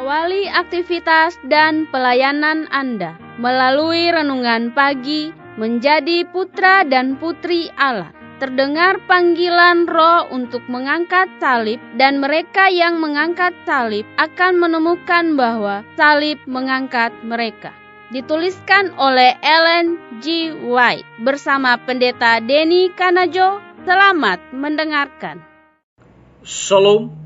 Awali aktivitas dan pelayanan Anda melalui renungan pagi menjadi putra dan putri Allah. Terdengar panggilan Roh untuk mengangkat salib, dan mereka yang mengangkat salib akan menemukan bahwa salib mengangkat mereka. Dituliskan oleh Ellen G. White bersama Pendeta Denny Kanajo. Selamat mendengarkan. Shalom,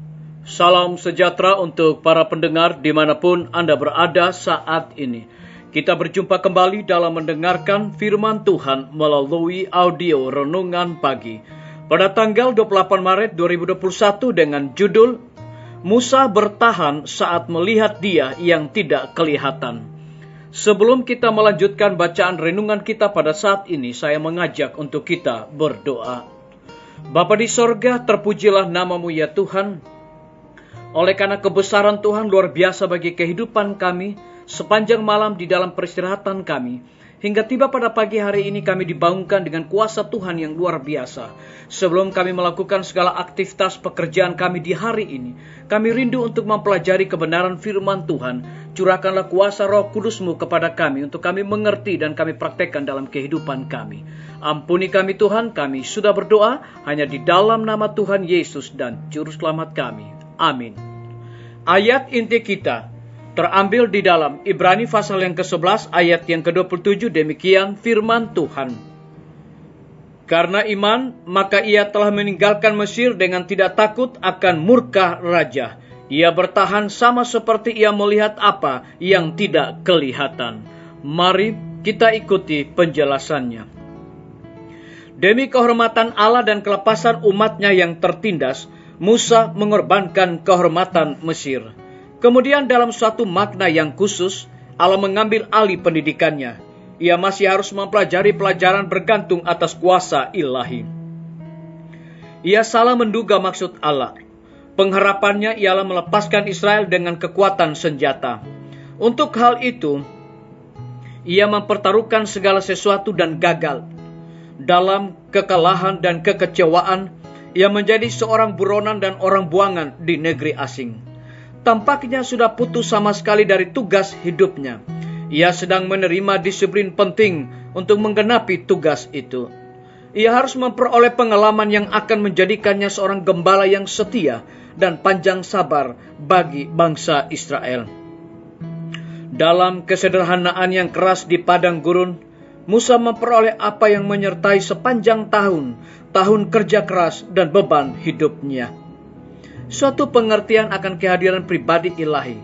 salam sejahtera untuk para pendengar dimanapun Anda berada saat ini. Kita berjumpa kembali dalam mendengarkan firman Tuhan melalui audio Renungan Pagi pada tanggal 28 Maret 2021 dengan judul Musa bertahan saat melihat Dia yang tidak kelihatan. Sebelum kita melanjutkan bacaan renungan kita pada saat ini, saya mengajak untuk kita berdoa. Bapa di sorga, terpujilah nama-Mu ya Tuhan. Oleh karena kebesaran Tuhan luar biasa bagi kehidupan kami, sepanjang malam di dalam peristirahatan kami, hingga tiba pada pagi hari ini kami dibangunkan dengan kuasa Tuhan yang luar biasa. Sebelum kami melakukan segala aktivitas pekerjaan kami di hari ini, kami rindu untuk mempelajari kebenaran firman Tuhan. Curahkanlah kuasa Roh Kudus-Mu kepada kami untuk kami mengerti dan kami praktekkan dalam kehidupan kami. Ampuni kami Tuhan, kami sudah berdoa hanya di dalam nama Tuhan Yesus dan Juru Selamat kami. Amin. Ayat inti kita terambil di dalam Ibrani pasal yang ke-11 ayat yang ke-27. Demikian firman Tuhan. Karena iman, maka ia telah meninggalkan Mesir dengan tidak takut akan murka raja. Ia bertahan sama seperti ia melihat apa yang tidak kelihatan. Mari kita ikuti penjelasannya. Demi kehormatan Allah dan kelepasan umatnya yang tertindas, Musa mengorbankan kehormatan Mesir. Kemudian dalam suatu makna yang khusus, Allah mengambil alih pendidikannya. Ia masih harus mempelajari pelajaran bergantung atas kuasa ilahi. Ia salah menduga maksud Allah. Pengharapannya ialah melepaskan Israel dengan kekuatan senjata. Untuk hal itu, ia mempertaruhkan segala sesuatu dan gagal. Dalam kekalahan dan kekecewaan, ia menjadi seorang buronan dan orang buangan di negeri asing. Tampaknya sudah putus sama sekali dari tugas hidupnya. Ia sedang menerima disiplin penting untuk menggenapi tugas itu. Ia harus memperoleh pengalaman yang akan menjadikannya seorang gembala yang setia dan panjang sabar bagi bangsa Israel. Dalam kesederhanaan yang keras di padang gurun, Musa memperoleh apa yang menyertai sepanjang tahun kerja keras dan beban hidupnya. Suatu pengertian akan kehadiran pribadi ilahi,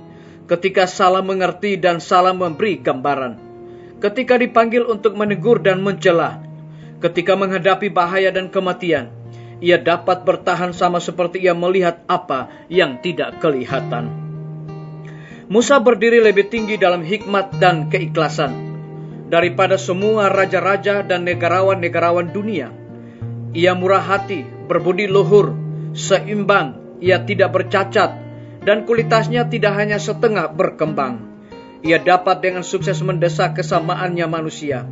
ketika salah mengerti dan salah memberi gambaran, ketika dipanggil untuk menegur dan mencela, ketika menghadapi bahaya dan kematian, ia dapat bertahan sama seperti ia melihat apa yang tidak kelihatan. Musa berdiri lebih tinggi dalam hikmat dan keikhlasan daripada semua raja-raja dan negarawan-negarawan dunia. Ia murah hati, berbudi luhur, seimbang, ia tidak bercacat, dan kualitasnya tidak hanya setengah berkembang. Ia dapat dengan sukses mendesak kesamaannya manusia,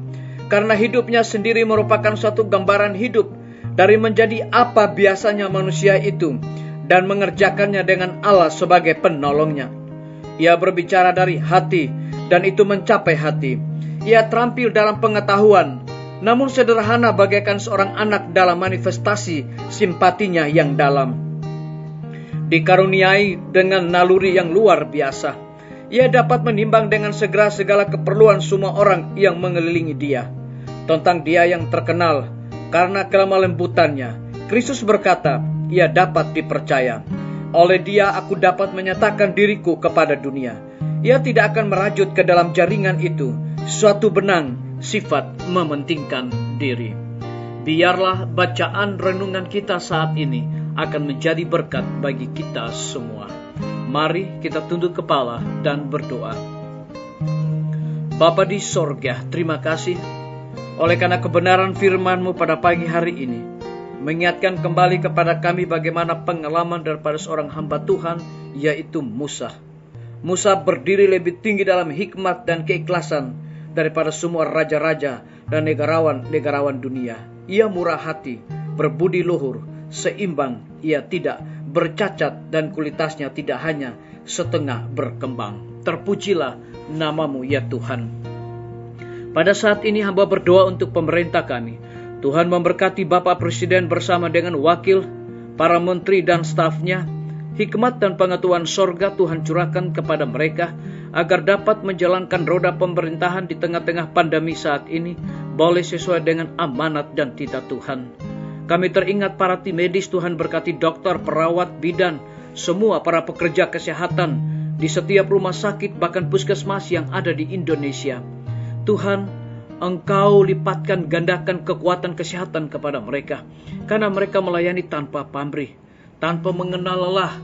karena hidupnya sendiri merupakan suatu gambaran hidup dari menjadi apa biasanya manusia itu, dan mengerjakannya dengan Allah sebagai penolongnya. Ia berbicara dari hati, dan itu mencapai hati. Ia terampil dalam pengetahuan, namun sederhana bagaikan seorang anak dalam manifestasi simpatinya yang dalam. Dikaruniai dengan naluri yang luar biasa, ia dapat menimbang dengan segera segala keperluan semua orang yang mengelilingi dia. Tentang dia yang terkenal karena kelemah lembutannya, Kristus berkata, ia dapat dipercaya. Oleh dia aku dapat menyatakan diriku kepada dunia. Ia tidak akan merajut ke dalam jaringan itu suatu benang sifat mementingkan diri. Biarlah bacaan renungan kita saat ini akan menjadi berkat bagi kita semua. Mari kita tunduk kepala dan berdoa. Bapa di sorga, terima kasih oleh karena kebenaran firman-Mu pada pagi hari ini, mengingatkan kembali kepada kami bagaimana pengalaman daripada seorang hamba Tuhan, yaitu Musa. Musa berdiri lebih tinggi dalam hikmat dan keikhlasan daripada semua raja-raja dan negarawan-negarawan dunia. Ia murah hati, berbudi luhur, seimbang, ia tidak bercacat dan kualitasnya tidak hanya setengah berkembang. Terpujilah nama-Mu ya Tuhan. Pada saat ini hamba berdoa untuk pemerintah kami. Tuhan memberkati Bapak Presiden bersama dengan wakil, para menteri dan stafnya. Hikmat dan pengetahuan sorga Tuhan curahkan kepada mereka, agar dapat menjalankan roda pemerintahan di tengah-tengah pandemi saat ini, boleh sesuai dengan amanat dan titah Tuhan. Kami teringat para tim medis, Tuhan berkati dokter, perawat, bidan, semua para pekerja kesehatan di setiap rumah sakit, bahkan puskesmas yang ada di Indonesia. Tuhan, Engkau lipatkan gandakan kekuatan kesehatan kepada mereka, karena mereka melayani tanpa pamrih, tanpa mengenal lelah,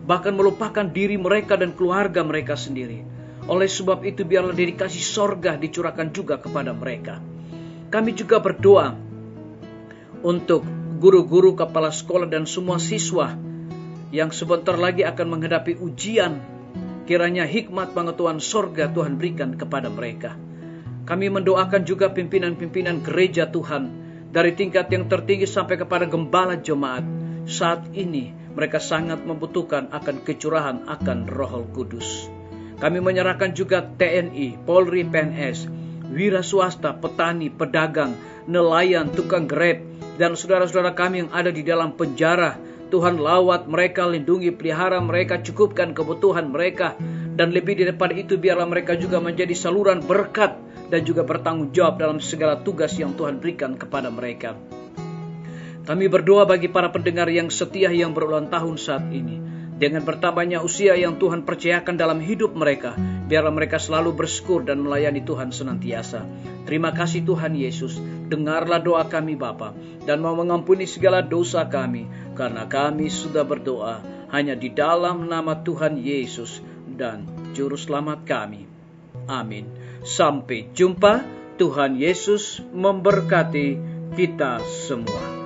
bahkan melupakan diri mereka dan keluarga mereka sendiri. Oleh sebab itu biarlah dedikasi sorga dicurahkan juga kepada mereka. Kami juga berdoa untuk guru-guru, kepala sekolah dan semua siswa yang sebentar lagi akan menghadapi ujian. Kiranya hikmat pengetahuan sorga Tuhan berikan kepada mereka. Kami mendoakan juga pimpinan-pimpinan gereja Tuhan, dari tingkat yang tertinggi sampai kepada gembala jemaat. Saat ini mereka sangat membutuhkan akan kecurahan akan Roh Kudus. Kami menyerahkan juga TNI, Polri, PNS, wira swasta, petani, pedagang, nelayan, tukang grab, dan saudara-saudara kami yang ada di dalam penjara. Tuhan lawat mereka, lindungi, pelihara mereka, cukupkan kebutuhan mereka. Dan lebih daripada itu biarlah mereka juga menjadi saluran berkat dan juga bertanggung jawab dalam segala tugas yang Tuhan berikan kepada mereka. Kami berdoa bagi para pendengar yang setia yang berulang tahun saat ini. Dengan bertambahnya usia yang Tuhan percayakan dalam hidup mereka, biarlah mereka selalu bersyukur dan melayani Tuhan senantiasa. Terima kasih Tuhan Yesus. Dengarlah doa kami Bapa, dan mau mengampuni segala dosa kami, karena kami sudah berdoa hanya di dalam nama Tuhan Yesus dan Juru Selamat kami. Amin. Sampai jumpa. Tuhan Yesus memberkati kita semua.